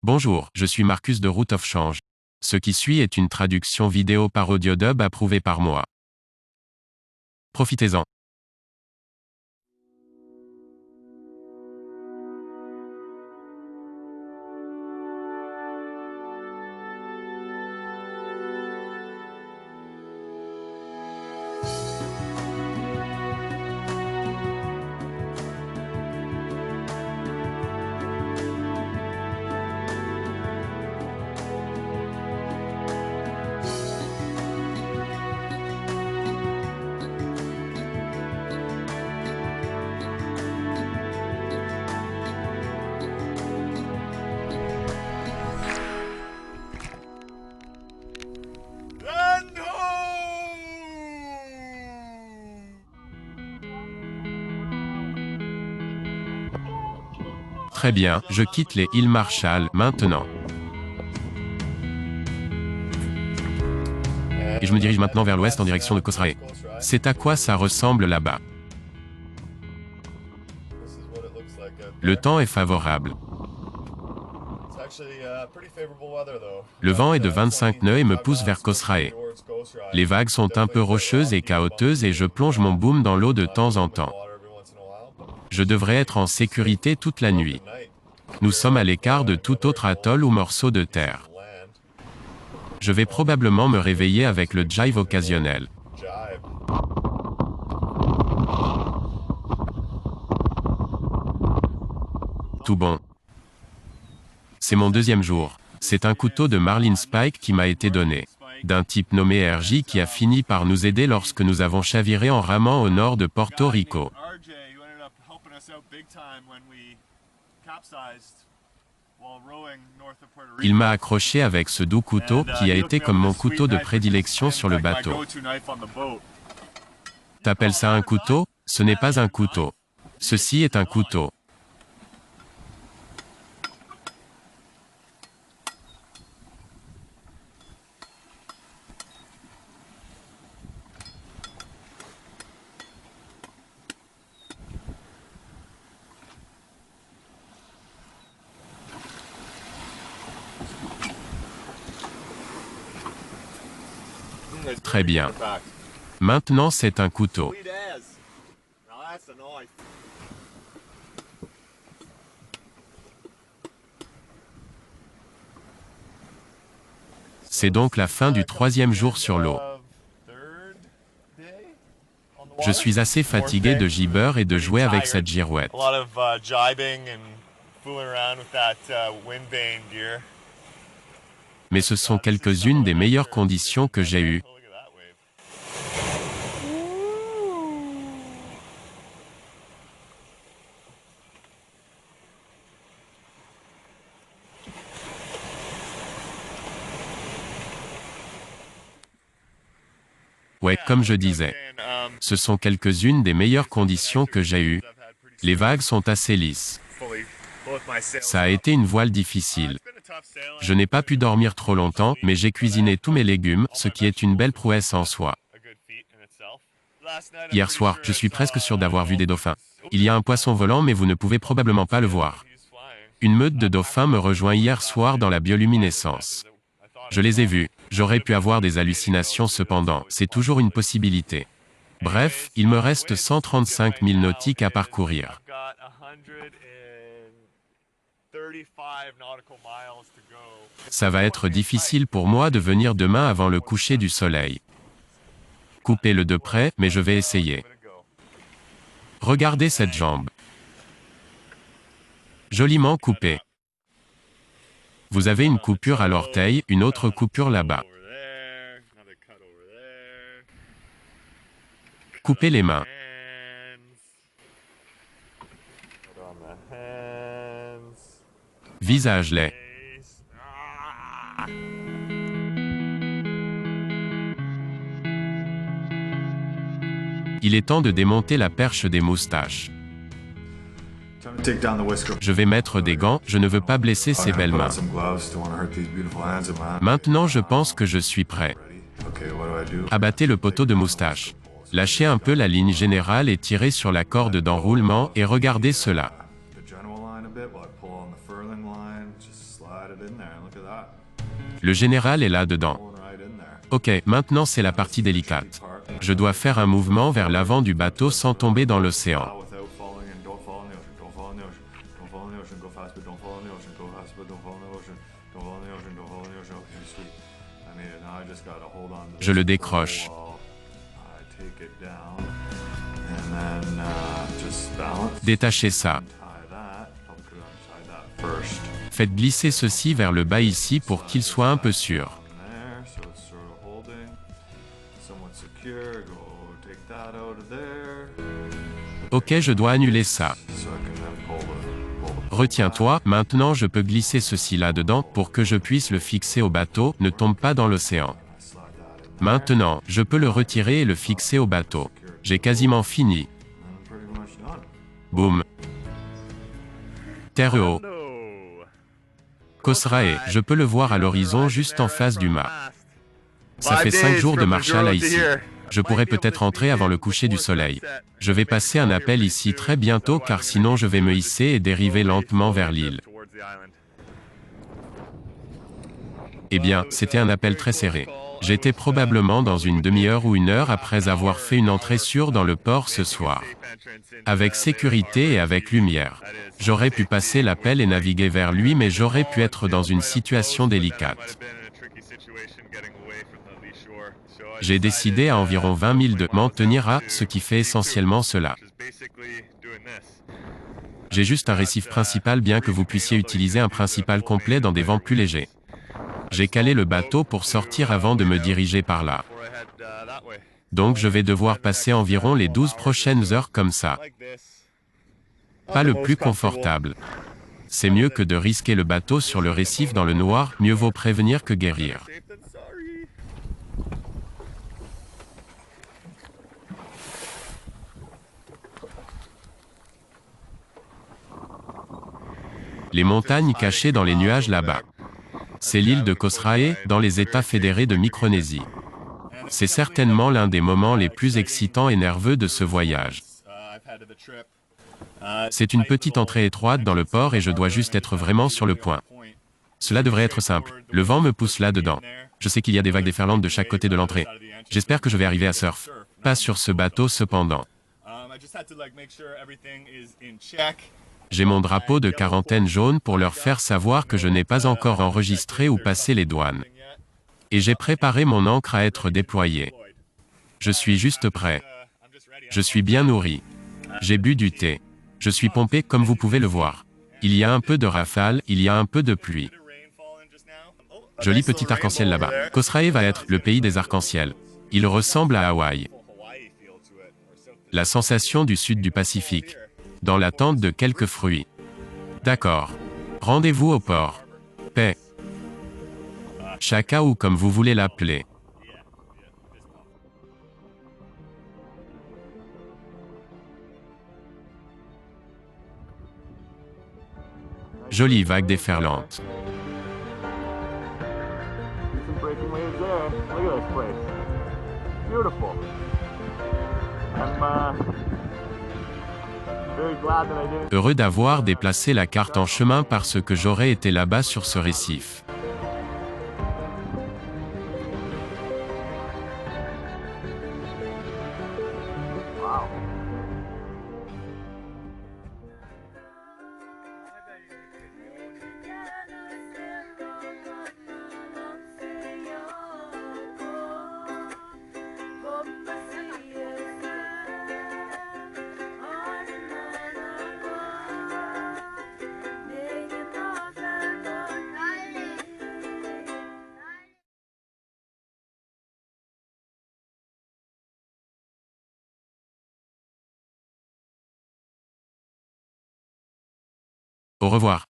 Bonjour, je suis Marcus de Root of Change. Ce qui suit est une traduction vidéo par AudioDub approuvée par moi. Profitez-en. Très bien, je quitte les îles Marshall maintenant. Et je me dirige maintenant vers l'ouest en direction de Koss Rae. C'est à quoi ça ressemble là-bas. Le temps est favorable. Le vent est de 25 nœuds et me pousse vers Koss Rae. Les vagues sont un peu rocheuses et chaotiques et je plonge mon boom dans l'eau de temps en temps. Je devrais être en sécurité toute la nuit. Nous sommes à l'écart de tout autre atoll ou morceau de terre. Je vais probablement me réveiller avec le jive occasionnel. Tout bon. C'est mon deuxième jour. C'est un couteau de Marlin Spike qui m'a été donné. D'un type nommé RJ qui a fini par nous aider lorsque nous avons chaviré en ramant au nord de Porto Rico. Il m'a accroché avec ce doux couteau qui a été comme mon couteau de prédilection sur le bateau. T'appelles ça un couteau? Ce n'est pas un couteau. Ceci est un couteau. Très bien. Maintenant c'est un couteau. C'est donc la fin du troisième jour sur l'eau. Je suis assez fatigué de gibber et de jouer avec cette girouette. Mais ce sont quelques-unes des meilleures conditions que j'ai eues. Ouais, comme je disais. Ce sont quelques-unes des meilleures conditions que j'ai eues. Les vagues sont assez lisses. Ça a été une voile difficile. Je n'ai pas pu dormir trop longtemps, mais j'ai cuisiné tous mes légumes, ce qui est une belle prouesse en soi. Hier soir, je suis presque sûr d'avoir vu des dauphins. Il y a un poisson volant mais vous ne pouvez probablement pas le voir. Une meute de dauphins me rejoint hier soir dans la bioluminescence. Je les ai vus. J'aurais pu avoir des hallucinations cependant, c'est toujours une possibilité. Bref, il me reste 135 000 nautiques à parcourir. Ça va être difficile pour moi de venir demain avant le coucher du soleil. Coupez-le de près, mais je vais essayer. Regardez cette jambe. Joliment coupée. Vous avez une coupure à l'orteil, une autre coupure là-bas. Coupez les mains. Visage laid. Il est temps de démonter la perche des moustaches. Je vais mettre des gants, je ne veux pas blesser ces belles mains. Maintenant je pense que je suis prêt. Abattez le poteau de moustache. Lâchez un peu la ligne générale et tirez sur la corde d'enroulement et regardez cela. Le général est là-dedans. Ok, maintenant c'est la partie délicate. Je dois faire un mouvement vers l'avant du bateau sans tomber dans l'océan. Je le décroche. Détachez ça. Faites glisser ceci vers le bas ici pour qu'il soit un peu sûr. Ok, je dois annuler ça. Retiens-toi, maintenant je peux glisser ceci là-dedans pour que je puisse le fixer au bateau, ne tombe pas dans l'océan. Maintenant, je peux le retirer et le fixer au bateau. J'ai quasiment fini. Boum. Terre haut. Khosrae, je peux le voir à l'horizon juste en face du mât. Ça fait 5 jours de Marshall à ici. Je pourrais peut-être entrer avant le coucher du soleil. Je vais passer un appel ici très bientôt car sinon je vais me hisser et dériver lentement vers l'île. Eh bien, c'était un appel très serré. J'étais probablement dans une demi-heure ou une heure après avoir fait une entrée sûre dans le port ce soir. Avec sécurité et avec lumière. J'aurais pu passer l'appel et naviguer vers lui, mais j'aurais pu être dans une situation délicate. J'ai décidé à environ 20 000 de m'en tenir à ce qui fait essentiellement cela. J'ai juste un récif principal bien que vous puissiez utiliser un principal complet dans des vents plus légers. J'ai calé le bateau pour sortir avant de me diriger par là. Donc je vais devoir passer environ les 12 prochaines heures comme ça. Pas le plus confortable. C'est mieux que de risquer le bateau sur le récif dans le noir, mieux vaut prévenir que guérir. Les montagnes cachées dans les nuages là-bas. C'est l'île de Khosrae, dans les États fédérés de Micronésie. C'est certainement l'un des moments les plus excitants et nerveux de ce voyage. C'est une petite entrée étroite dans le port et je dois juste être vraiment sur le point. Cela devrait être simple. Le vent me pousse là-dedans. Je sais qu'il y a des vagues déferlantes de chaque côté de l'entrée. J'espère que je vais arriver à surf. Pas sur ce bateau cependant. J'ai mon drapeau de quarantaine jaune pour leur faire savoir que je n'ai pas encore enregistré ou passé les douanes. Et j'ai préparé mon ancre à être déployée. Je suis juste prêt. Je suis bien nourri. J'ai bu du thé. Je suis pompé comme vous pouvez le voir. Il y a un peu de rafale, il y a un peu de pluie. Joli petit arc-en-ciel là-bas. Khosrae va être le pays des arcs-en-ciel. Il ressemble à Hawaï. La sensation du sud du Pacifique. Dans l'attente de quelques fruits. D'accord. Rendez-vous au port. Paix. Chaka ou comme vous voulez l'appeler. Jolie vague déferlante. Heureux d'avoir déplacé la carte en chemin parce que j'aurais été là-bas sur ce récif. Au revoir.